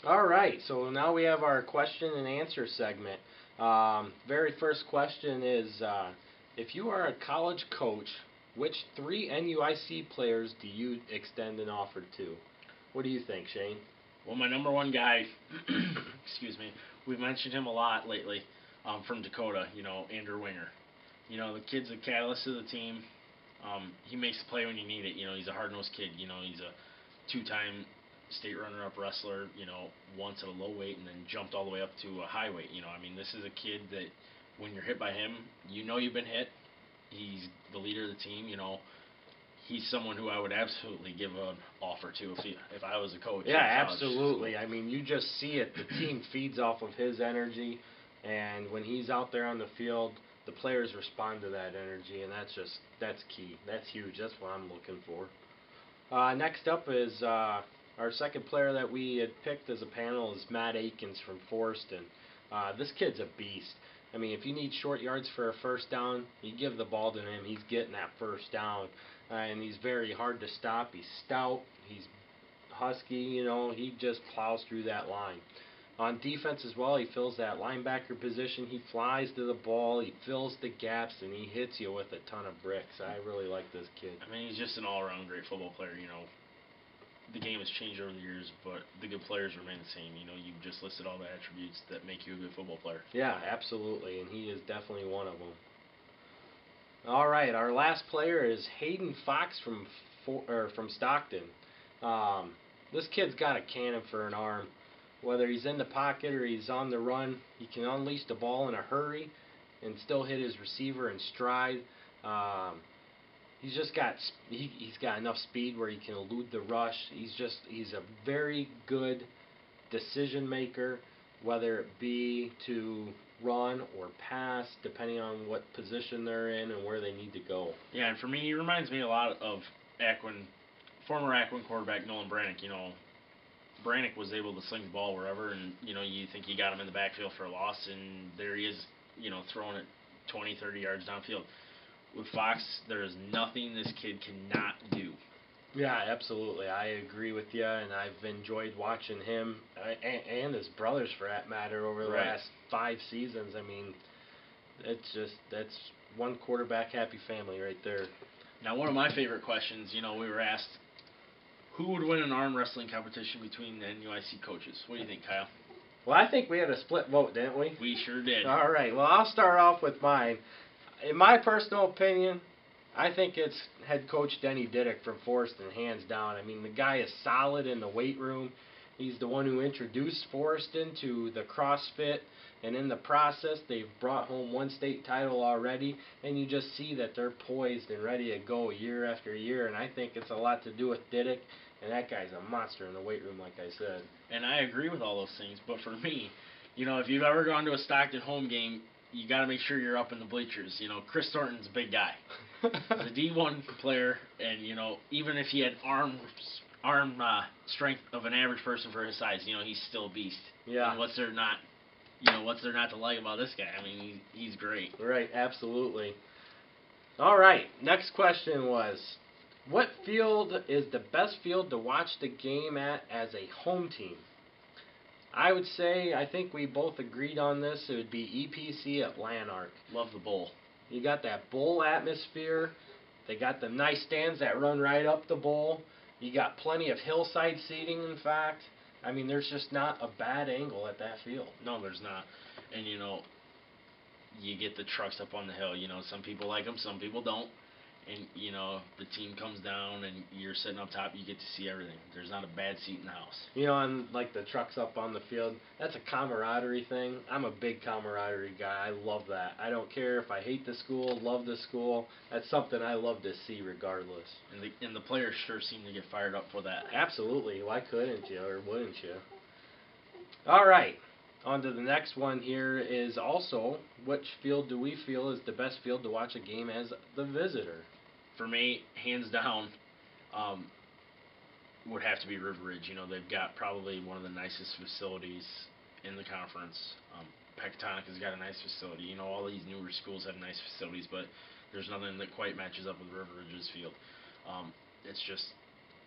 All right, so now we have our question and answer segment. Very first question is if you are a college coach, which three NUIC players do you extend an offer to? What do you think, Shane? Well, my number one guy, excuse me, we've mentioned him a lot lately, from Dakota, Andrew Winger. The kid's a catalyst of the team. He makes the play when you need it. He's a hard-nosed kid. He's a two-time state runner-up wrestler, once at a low weight and then jumped all the way up to a high weight. This is a kid that when you're hit by him, you've been hit. He's the leader of the team. He's someone who I would absolutely give an offer to if I was a coach. Yeah, absolutely. You just see it. The team feeds off of his energy, and when he's out there on the field, the players respond to that energy, and that's key. That's huge. That's what I'm looking for. Next up is our second player that we had picked as a panel is Matt Akins from Forreston. This kid's a beast. If you need short yards for a first down, you give the ball to him, he's getting that first down. And he's very hard to stop. He's stout. He's husky. He just plows through that line. On defense as well, he fills that linebacker position. He flies to the ball. He fills the gaps, and he hits you with a ton of bricks. I really like this kid. He's just an all-around great football player. The game has changed over the years, but the good players remain the same. You've just listed all the attributes that make you a good football player. Yeah, absolutely, and he is definitely one of them. All right, our last player is Hayden Fox from Stockton. This kid's got a cannon for an arm. Whether he's in the pocket or he's on the run, he can unleash the ball in a hurry and still hit his receiver in stride. He's got enough speed where he can elude the rush. He's a very good decision maker, whether it be to run or pass, depending on what position they're in and where they need to go. Yeah, and for me, he reminds me a lot of former Akron quarterback Nolan Brannick. Brannick was able to sling the ball wherever, and you think you got him in the backfield for a loss, and there he is, throwing it 20, 30 yards downfield. With Fox, there is nothing this kid cannot do. Yeah, absolutely. I agree with you, and I've enjoyed watching him and his brothers, for that matter, over the last 5 seasons. That's one quarterback happy family right there. Now, one of my favorite questions, we were asked, who would win an arm wrestling competition between the NUIC coaches? What do you think, Kyle? Well, I think we had a split vote, didn't we? We sure did. All right. Well, I'll start off with mine. In my personal opinion, I think it's head coach Denny Diddick from Forreston, hands down. The guy is solid in the weight room. He's the one who introduced Forreston to the CrossFit, and in the process, they've brought home 1 state title already, and you just see that they're poised and ready to go year after year, and I think it's a lot to do with Diddick, and that guy's a monster in the weight room, like I said. And I agree with all those things, but for me, if you've ever gone to a Stockton home game, you got to make sure you're up in the bleachers. Chris Thornton's a big guy. He's a D1 player, and even if he had arm strength of an average person for his size, he's still a beast. Yeah. And what's there not to like about this guy? He's great. Right, absolutely. All right, next question was, what field is the best field to watch the game at as a home team? I would say, I think we both agreed on this, it would be EPC at Lanark. Love the bowl. You got that bowl atmosphere. They got the nice stands that run right up the bowl. You got plenty of hillside seating, in fact. There's just not a bad angle at that field. No, there's not. And, you get the trucks up on the hill. Some people like them, some people don't. And, the team comes down and you're sitting up top, you get to see everything. There's not a bad seat in the house. And like the trucks up on the field, that's a camaraderie thing. I'm a big camaraderie guy. I love that. I don't care if I hate the school, love the school. That's something I love to see regardless. And the players sure seem to get fired up for that. Absolutely. Why couldn't you, or wouldn't you? All right. On to the next one here is also, which field do we feel is the best field to watch a game as the visitor? For me, hands down, would have to be River Ridge. They've got probably one of the nicest facilities in the conference. Pecatonic has got a nice facility. All these newer schools have nice facilities, but there's nothing that quite matches up with River Ridge's field. It's just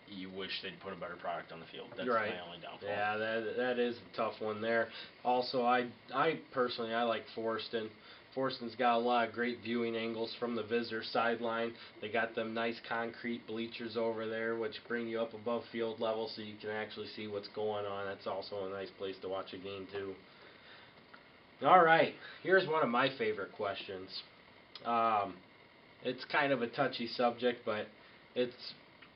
you wish they'd put a better product on the field. That's Right. my only downfall. Yeah, that is a tough one there. Also, I personally I like Forston. Forston's got a lot of great viewing angles from the visitor sideline. They got them nice concrete bleachers over there, which bring you up above field level so you can actually see what's going on. That's also a nice place to watch a game too. All right, here's one of my favorite questions. It's kind of a touchy subject, but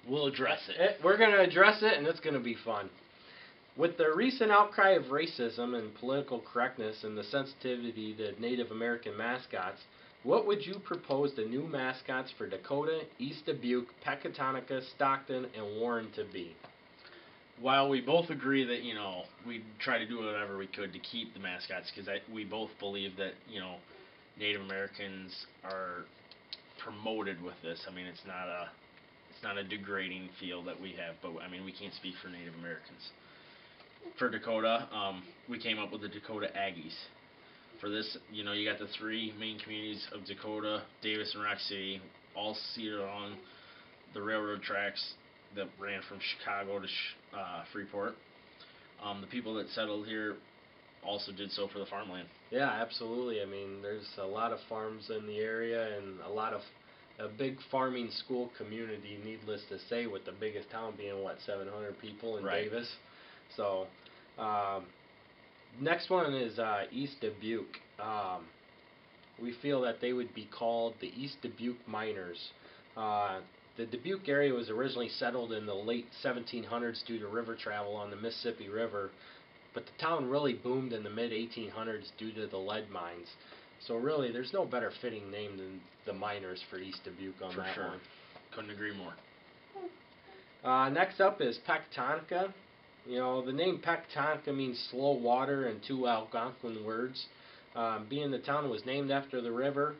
we'll address it. We're going to address it, and it's going to be fun. With the recent outcry of racism and political correctness and the sensitivity to Native American mascots, what would you propose the new mascots for Dakota, East Dubuque, Pecatonica, Stockton, and Warren to be? While we both agree that, we'd try to do whatever we could to keep the mascots, because we both believe that, Native Americans are promoted with this. I mean, it's not a degrading feel that we have, but, we can't speak for Native Americans. For Dakota, we came up with the Dakota Aggies. For this, you got the three main communities of Dakota, Davis, and Rock City, all seated along the railroad tracks that ran from Chicago to Freeport. The people that settled here also did so for the farmland. Yeah, absolutely. I mean, there's a lot of farms in the area and a big farming school community, needless to say, with the biggest town being, 700 people in Right. Davis. So, next one is East Dubuque. We feel that they would be called the East Dubuque Miners. The Dubuque area was originally settled in the late 1700s due to river travel on the Mississippi River, but the town really boomed in the mid-1800s due to the lead mines. So really, there's no better fitting name than the Miners for East Dubuque on For that sure. one. Couldn't agree more. Next up is Pecatonica. The name Pecatonica means slow water in two Algonquin words. Being the town was named after the river,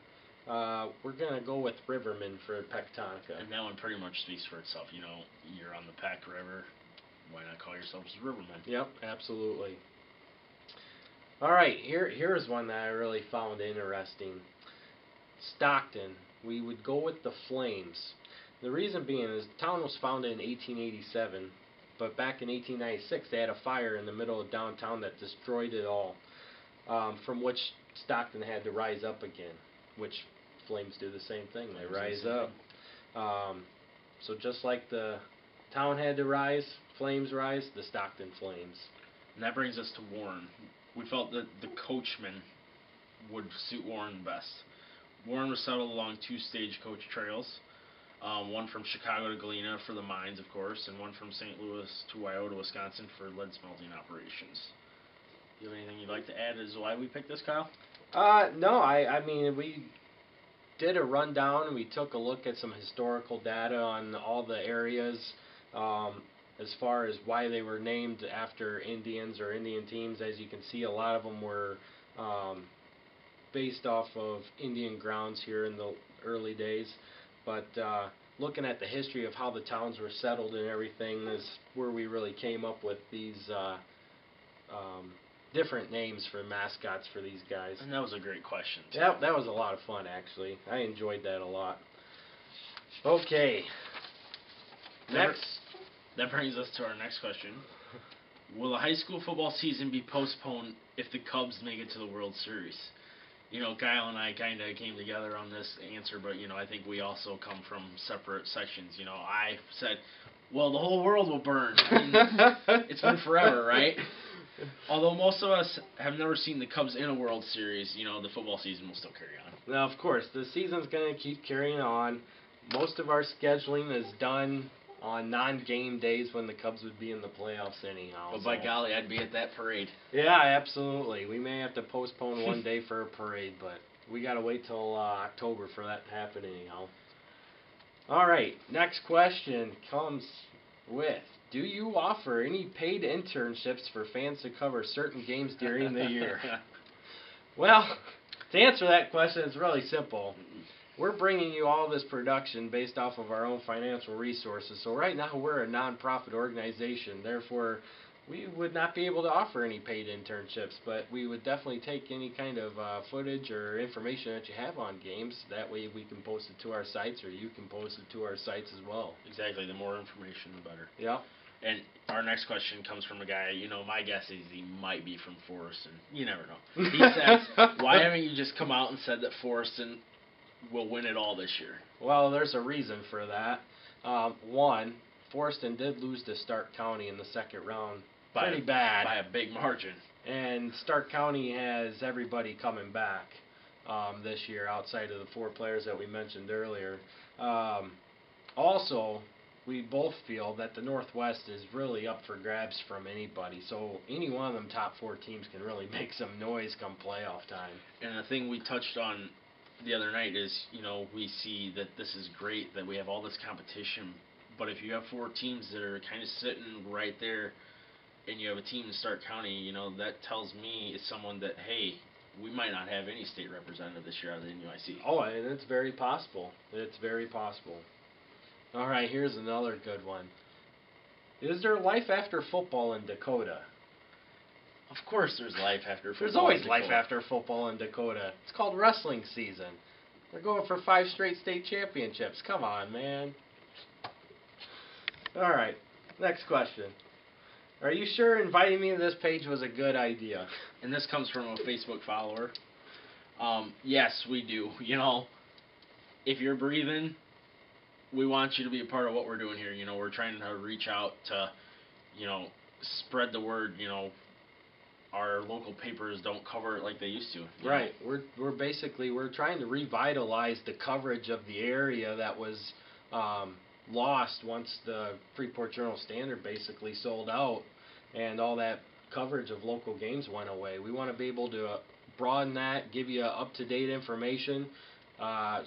we're going to go with Riverman for Pecatonica. And that one pretty much speaks for itself. You're on the Peck River. Why not call yourselves Rivermen? Yep, absolutely. All right, here's one that I really found interesting. Stockton. We would go with the Flames. The reason being is the town was founded in 1887, but back in 1896 they had a fire in the middle of downtown that destroyed it all, from which Stockton had to rise up again, which Flames do the same thing. They rise up. So just like the town had to rise, Flames rise, the Stockton Flames. And that brings us to Warren. We felt that the coachman would suit Warren best. Warren was settled along two stagecoach trails, one from Chicago to Galena for the mines, of course, and one from St. Louis to Wyoto, Wisconsin for lead smelting operations. Do you have anything you'd like to add as to why we picked this, Kyle? No, I mean, we did a rundown. We took a look at some historical data on all the areas as far as why they were named after Indians or Indian teams. As you can see, a lot of them were based off of Indian grounds here in the early days. But looking at the history of how the towns were settled and everything is where we really came up with these different names for mascots for these guys. And that was a great question, too. Yeah, that was a lot of fun, actually. I enjoyed that a lot. Okay. Next. That brings us to our next question. Will the high school football season be postponed if the Cubs make it to the World Series? Kyle and I kind of came together on this answer, but, I think we also come from separate sections. I said, well, the whole world will burn. It's been forever, right? Although most of us have never seen the Cubs in a World Series, the football season will still carry on. Now, of course, the season's going to keep carrying on. Most of our scheduling is done on non-game days when the Cubs would be in the playoffs anyhow. But by golly, I'd be at that parade. Yeah, absolutely. We may have to postpone one day for a parade, but we got to wait till October for that to happen anyhow. All right, next question comes with, do you offer any paid internships for fans to cover certain games during the year? Well, to answer that question, it's really simple. We're bringing you all this production based off of our own financial resources. So right now we're a non-profit organization. Therefore, We would not be able to offer any paid internships, but we would definitely take any kind of footage or information that you have on games. That way we can post it to our sites, or you can post it to our sites as well. Exactly. The more information, the better. Yep. And our next question comes from a guy, my guess is he might be from Forreston. You never know. He says, why haven't you just come out and said that Forreston will win it all this year? Well, there's a reason for that. One, Forreston did lose to Stark County in the second round. Pretty bad. By a big margin. And Stark County has everybody coming back this year outside of the 4 players that we mentioned earlier. Also, we both feel that the Northwest is really up for grabs from anybody. So any one of them top 4 teams can really make some noise come playoff time. And the thing we touched on the other night is, we see that this is great that we have all this competition. But if you have 4 teams that are kind of sitting right there, and you have a team in Stark County, that tells me as someone that, hey, we might not have any state representative this year out of the NUIC. Oh, and it's very possible. It's very possible. All right, here's another good one. Is there life after football in Dakota? Of course there's life after football. There's always in life Dakota. after football in Dakota. It's called wrestling season. They're going for 5 straight state championships. Come on, man. All right, next question. Are you sure inviting me to this page was a good idea? And this comes from a Facebook follower. Yes, we do. If you're breathing, we want you to be a part of what we're doing here. We're trying to reach out to, spread the word. Our local papers don't cover it like they used to. Right. We're trying to revitalize the coverage of the area that was lost once the Freeport Journal-Standard basically sold out and all that coverage of local games went away. We want to be able to broaden that, give you up-to-date information.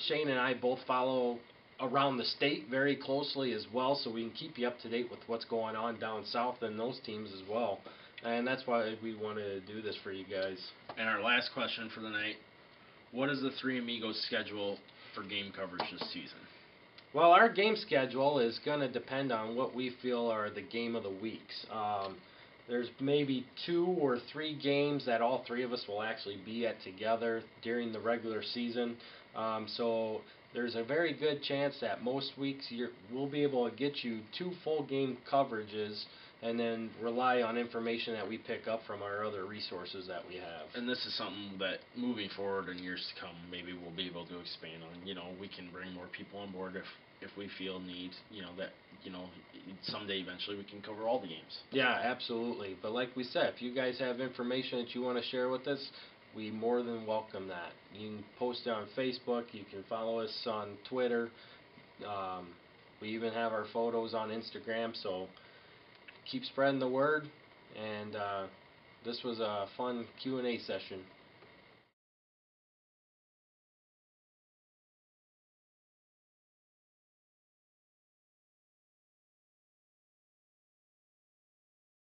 Shane and I both follow around the state very closely as well, so we can keep you up to date with what's going on down south and those teams as well. And that's why we wanted to do this for you guys. And our last question for the night, what is the Three Amigos schedule for game coverage this season? Well, our game schedule is going to depend on what we feel are the game of the weeks. There's maybe 2 or 3 games that all 3 of us will actually be at together during the regular season. So there's a very good chance that most weeks we'll be able to get you 2 full game coverages and then rely on information that we pick up from our other resources that we have. And this is something that moving forward in years to come, maybe we'll be able to expand on. We can bring more people on board if we feel need, that, someday eventually we can cover all the games. Yeah, absolutely. But like we said, if you guys have information that you want to share with us, we more than welcome that. You can post it on Facebook. You can follow us on Twitter. We even have our photos on Instagram, so keep spreading the word. And this was a fun Q&A session.